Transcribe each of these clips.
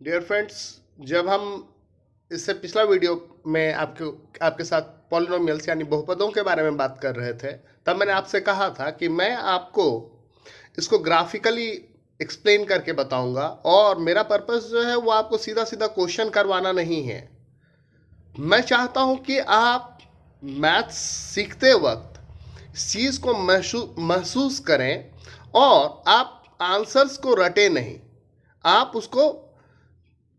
Dear friends, जब हम इससे पिछला वीडियो में आपके साथ पॉलिनोमियल्स यानी बहुपदों के बारे में बात कर रहे थे, तब मैंने आपसे कहा था कि मैं आपको इसको ग्राफिकली एक्सप्लेन करके बताऊंगा और मेरा पर्पस जो है वो आपको सीधा सीधा क्वेश्चन करवाना नहीं है। मैं चाहता हूं कि आप मैथ्स सीखते वक्त इस चीज़ को महसूस करें और आप आंसर्स को रटे नहीं, आप उसको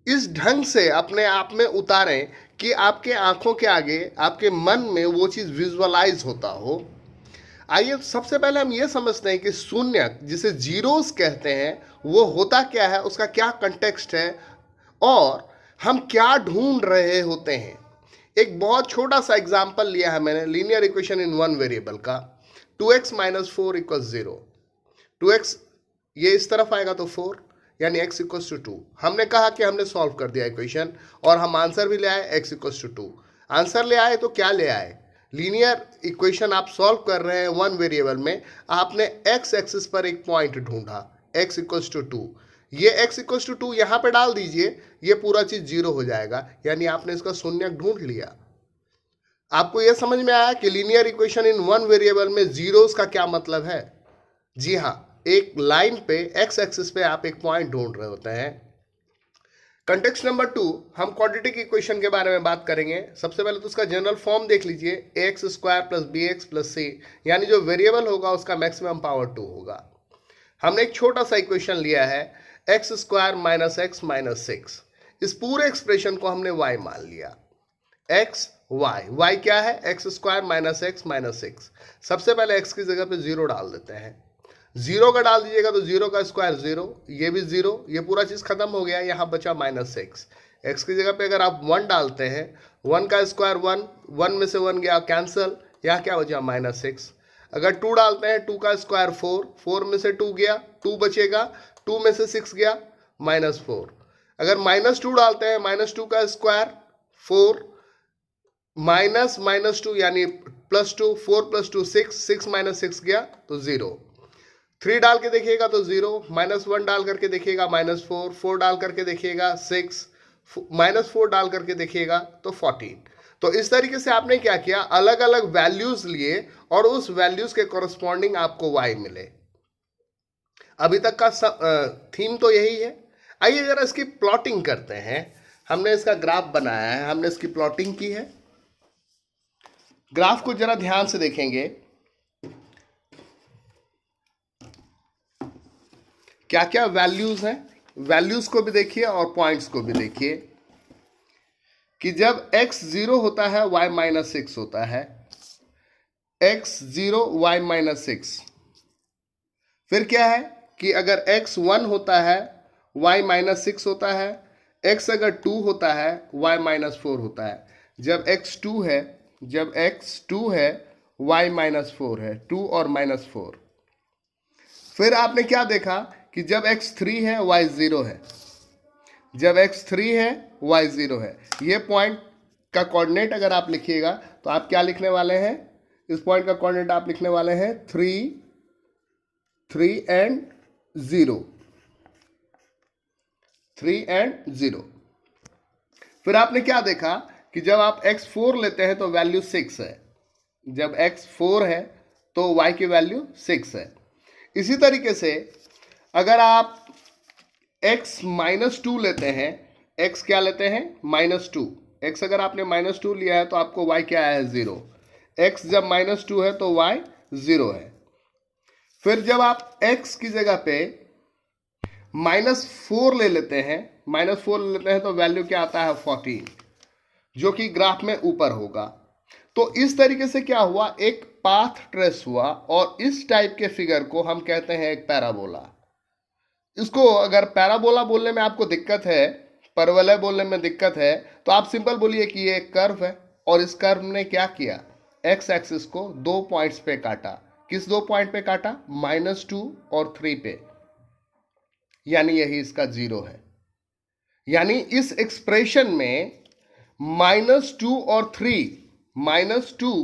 इस ढंग से अपने आप में उतारें कि आपके आंखों के आगे, आपके मन में वो चीज़ विजुअलाइज होता हो। आइए सबसे पहले हम ये समझते हैं कि शून्य, जिसे जीरोस कहते हैं, वो होता क्या है, उसका क्या कंटेक्स्ट है और हम क्या ढूंढ रहे होते हैं। एक बहुत छोटा सा एग्जाम्पल लिया है मैंने, linear equation in one variable का। 2x minus 4 equal 0। 2x ये इस तरफ आएगा तो 4, यानी x इक्वल्स टू 2। हमने कहा कि हमने सॉल्व कर दिया इक्वेशन और हम आंसर भी ले आए, x इक्वल्स टू 2। आंसर ले आए तो क्या ले आए? लीनियर इक्वेशन आप सॉल्व कर रहे हैं वन वेरिएबल में, आपने x एक्सिस पर एक पॉइंट ढूंढा, x इक्वल्स टू 2। ये x इक्वल्स टू 2 यहाँ पे डाल दीजिए, ये पूरा चीज जीरो हो जाएगा, यानी आपने इसका शून्य ढूंढ लिया। आपको यह समझ में आया कि linear equation in one variable में जीरोस का क्या मतलब है? जी हाँ, एक लाइन पे एक्स एक्सिस पे आप एक पॉइंट ढूंढ रहे होते हैं। कंटेक्स्ट नंबर 2, हम क्वाड्रेटिक इक्वेशन के बारे में बात करेंगे। सबसे पहले तो उसका जनरल फॉर्म देख लीजिए, x square plus b x plus c, यानी जो वेरिएबल होगा उसका मैक्सिमम पावर 2 होगा। हमने एक छोटा सा इक्वेशन लिया है, x square minus x minus 6। इस पूरे एक्सप्रेशन को हमने y मान लिया, एक्स y क्या है? X square minus x minus 6। सबसे पहले x की जगह पे 0 डाल देते हैं। 0 का डाल दीजिएगा तो 0 का स्क्वायर 0, ये भी 0, ये पूरा चीज खत्म हो गया, यहाँ बचा माइनस 6। x की जगह पे अगर आप 1 डालते हैं, 1 का स्क्वायर 1, 1 में से 1 गया कैंसल, यहाँ क्या बचा? माइनस 6। अगर 2 डालते हैं, 2 का स्क्वायर 4, 4 में से 2 गया, 2 बचेगा, 2 में से 6 गया, माइनस 4। अगर माइनस 2 डालते हैं, माइनस 2 का स्क्वायर 4, माइनस माइनस 2 यानी प्लस 2, 4 प्लस 2 6, 6 माइनस 6 गया तो 0। 3 डाल के देखिएगा तो 0, माइनस 1 डाल करके देखिएगा माइनस 4, 4 डाल करके देखिएगा 6, माइनस 4 डाल करके देखिएगा तो 14। तो इस तरीके से आपने क्या किया, अलग अलग वैल्यूज लिए और उस वैल्यूज के कॉरस्पॉन्डिंग आपको y मिले। अभी तक का थीम तो यही है। आइए जरा इसकी प्लॉटिंग करते हैं। हमने इसका ग्राफ बनाया है, हमने इसकी प्लॉटिंग की है। ग्राफ को जरा ध्यान से देखेंगे, क्या क्या वैल्यूज हैं। वैल्यूज को भी देखिए और पॉइंट्स को भी देखिए कि जब x 0 होता है y माइनस 6 होता है, x 0 y माइनस 6। फिर क्या है कि अगर x 1 होता है y माइनस 6 होता है, x अगर 2 होता है y माइनस 4 होता है। जब x 2 है, जब x 2 है y माइनस 4 है, 2 और माइनस 4। फिर आपने क्या देखा कि जब x 3 है y 0 है, जब x 3 है y 0 है। ये पॉइंट का कोऑर्डिनेट अगर आप लिखिएगा तो आप क्या लिखने वाले हैं? इस पॉइंट का कोऑर्डिनेट आप लिखने वाले हैं 3, 3 एंड 0, 3 एंड 0। फिर आपने क्या देखा कि जब आप x 4 लेते हैं तो वैल्यू 6 है, जब x 4 है तो y की वैल्यू 6 है। इसी तरीके से अगर आप x माइनस 2 लेते हैं, x क्या लेते हैं? माइनस 2। x अगर आपने माइनस 2 लिया है तो आपको y क्या आया है? 0। x जब माइनस 2 है तो y 0 है। फिर जब आप x की जगह पे माइनस 4 ले लेते हैं, माइनस 4 ले लेते हैं तो वैल्यू क्या आता है? 14, जो कि ग्राफ में ऊपर होगा। तो इस तरीके से क्या हुआ, एक पाथ ट्रेस हुआ और इस टाइप के फिगर को हम कहते हैं एक पैराबोला। इसको अगर पैराबोला बोलने में आपको दिक्कत है, परवलय बोलने में दिक्कत है, तो आप सिंपल बोलिए कि ये एक कर्व है और इस कर्व ने क्या किया, एक्स एक्सिस को 2 पॉइंट्स पे काटा। किस 2 पॉइंट पे काटा? -2 और 3 पे, यानी यही इसका 0 है। यानी इस एक्सप्रेशन में -2 और 3, -2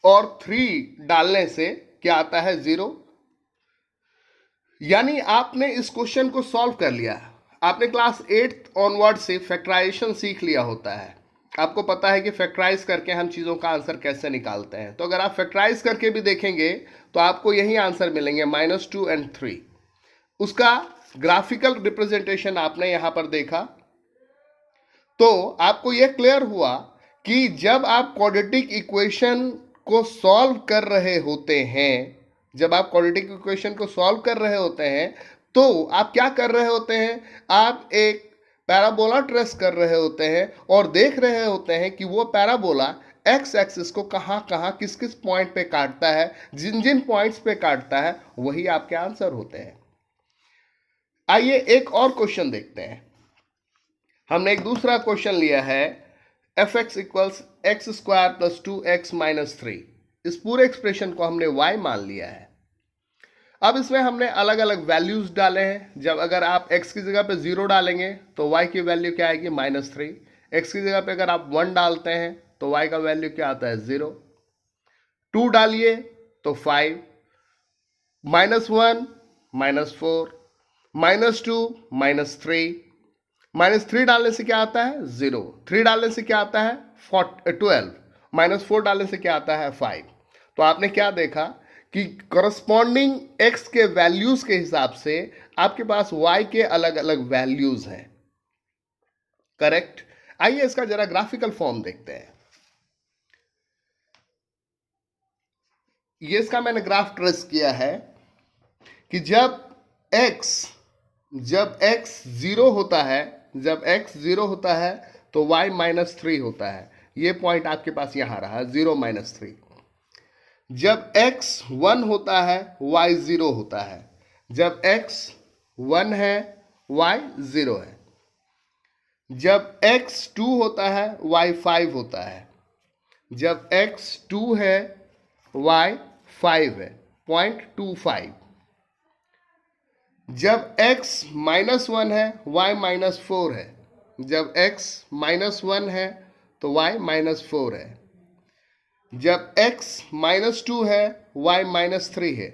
और 3 डालने से क्या आता है? 0। यानी आपने इस क्वेश्चन को सॉल्व कर लिया। आपने क्लास 8 ऑनवर्ड से फैक्टराइजेशन सीख लिया होता है, आपको पता है कि फैक्टराइज करके हम चीज़ों का आंसर कैसे निकालते हैं। तो अगर आप फैक्टराइज करके भी देखेंगे तो आपको यही आंसर मिलेंगे -2 और 3। उसका ग्राफिकल रिप्रेजेंटेशन आपने यहाँ पर देखा तो आपको यह क्लियर हुआ कि जब आप क्वाड्रेटिक इक्वेशन को सॉल्व कर रहे होते हैं, जब आप क्वाड्रेटिक इक्वेशन को सॉल्व कर रहे होते हैं तो आप क्या कर रहे होते हैं, आप एक पैराबोला ट्रेस कर रहे होते हैं और देख रहे होते हैं कि वो पैराबोला एक्स एक्सिस को कहाँ कहाँ किस किस पॉइंट पे काटता है, जिन जिन पॉइंट्स पे काटता है वही आपके आंसर होते हैं। आइए एक और क्वेश्चन देखते हैं। हमने एक दूसरा क्वेश्चन लिया है f(x = x² + 2x - 3)। इस पूरे एक्सप्रेशन को हमने y मान लिया है। अब इसमें हमने अलग अलग वैल्यूज डाले हैं। जब अगर आप x की जगह पे 0 डालेंगे तो y की वैल्यू क्या आएगी, -3। x की जगह पे अगर आप 1 डालते हैं तो y का वैल्यू क्या आता है, 0। 2 डालिए तो 5, -1 -4, -2 -3, -3 डालने से क्या आता है, 0। 3 डालने से क्या आता है, 12, -4 डालने से क्या आता है, 5। तो आपने क्या देखा कि करस्पॉन्डिंग x के वैल्यूज के हिसाब से आपके पास y के अलग अलग वैल्यूज हैं, करेक्ट। आइए इसका जरा ग्राफिकल फॉर्म देखते हैं। ये इसका मैंने ग्राफ ट्रेस किया है कि जब x 0 होता है, जब x 0 होता है तो y -3 होता है। ये पॉइंट आपके पास यहां रहा, 0 -3। जब x 1 होता है y 0 होता है। जब x 1 है y 0 है। जब x 2 होता है y 5 होता है। जब x 2 है y 5 है, 0.25। जब x -1 है y -4 है। जब x -1 है तो y -4 है। जब x -2 है y -3 है।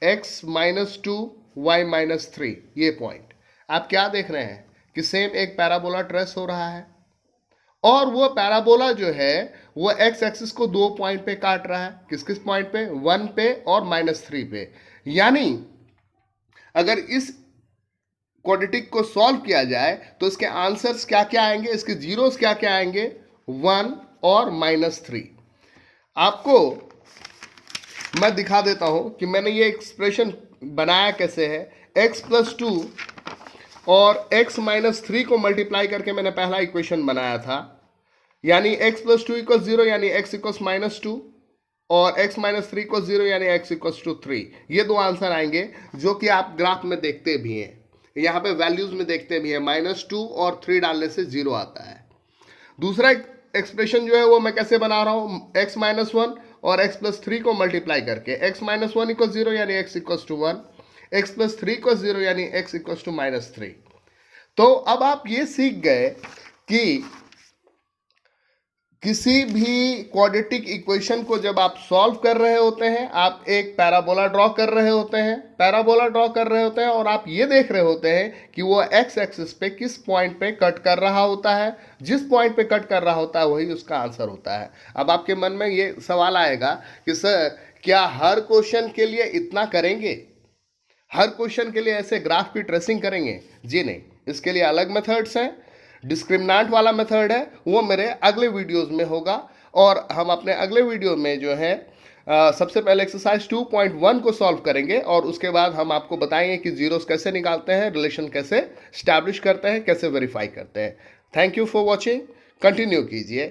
x -2 y -3, ये पॉइंट आप क्या देख रहे हैं कि सेम एक पैराबोला ट्रेस हो रहा है और वो पैराबोला जो है वो x एक्सिस को 2 पॉइंट पे काट रहा है। किस किस पॉइंट पे, 1 पे और -3 पे। यानी अगर इस क्वाड्रेटिक को सॉल्व किया जाए तो इसके आंसर्स क्या क्या आएंगे, इसके जीरोस क्या क्या आएंगे, 1 और -3। आपको मैं दिखा देता हूं कि मैंने ये एक्सप्रेशन बनाया कैसे है। x + 2 और x -3 को मल्टीप्लाई करके मैंने पहला इक्वेशन बनाया था, यानी x + 2 = 0, यानी x = -2 और x -3 = 0, यानी x = 3। ये दो आंसर आएंगे जो कि आप ग्राफ में देखते भी हैं, यहाँ पे वैल्यूज में देखते भी हैं। -2 और 3 डालने से 0 आता है। दूसरा एक्सप्रेशन जो है वो मैं कैसे बना रहा हूँ, x -1 और x + 3 को मल्टीप्लाई करके। x -1 = 0, यानी x = 1। x + 3 = 0, यानी x = -3। तो अब आप ये सीख गए कि किसी भी क्वाड्रेटिक इक्वेशन को जब आप सॉल्व कर रहे होते हैं, आप एक पैराबोला ड्रॉ कर रहे होते हैं, और आप ये देख रहे होते हैं कि वो एक्स एक्सिस पे किस पॉइंट पे कट कर रहा होता है। जिस पॉइंट पे कट कर रहा होता है वही उसका आंसर होता है। अब आपके मन में ये सवाल आएगा कि सर क्या हर क्वेश्चन के लिए इतना करेंगे, हर क्वेश्चन के लिए ऐसे ग्राफ की ट्रेसिंग करेंगे? जी नहीं, इसके लिए अलग मेथड्स हैं। डिस्क्रिमिनेंट वाला मेथड है वो मेरे अगले वीडियोस में होगा, और हम अपने अगले वीडियो में जो है सबसे पहले एक्सरसाइज 2.1 को सॉल्व करेंगे और उसके बाद हम आपको बताएंगे कि जीरोस कैसे निकालते हैं, रिलेशन कैसे स्टैब्लिश करते हैं, कैसे वेरीफाई करते हैं। Thank you for watching, continue कीजिए।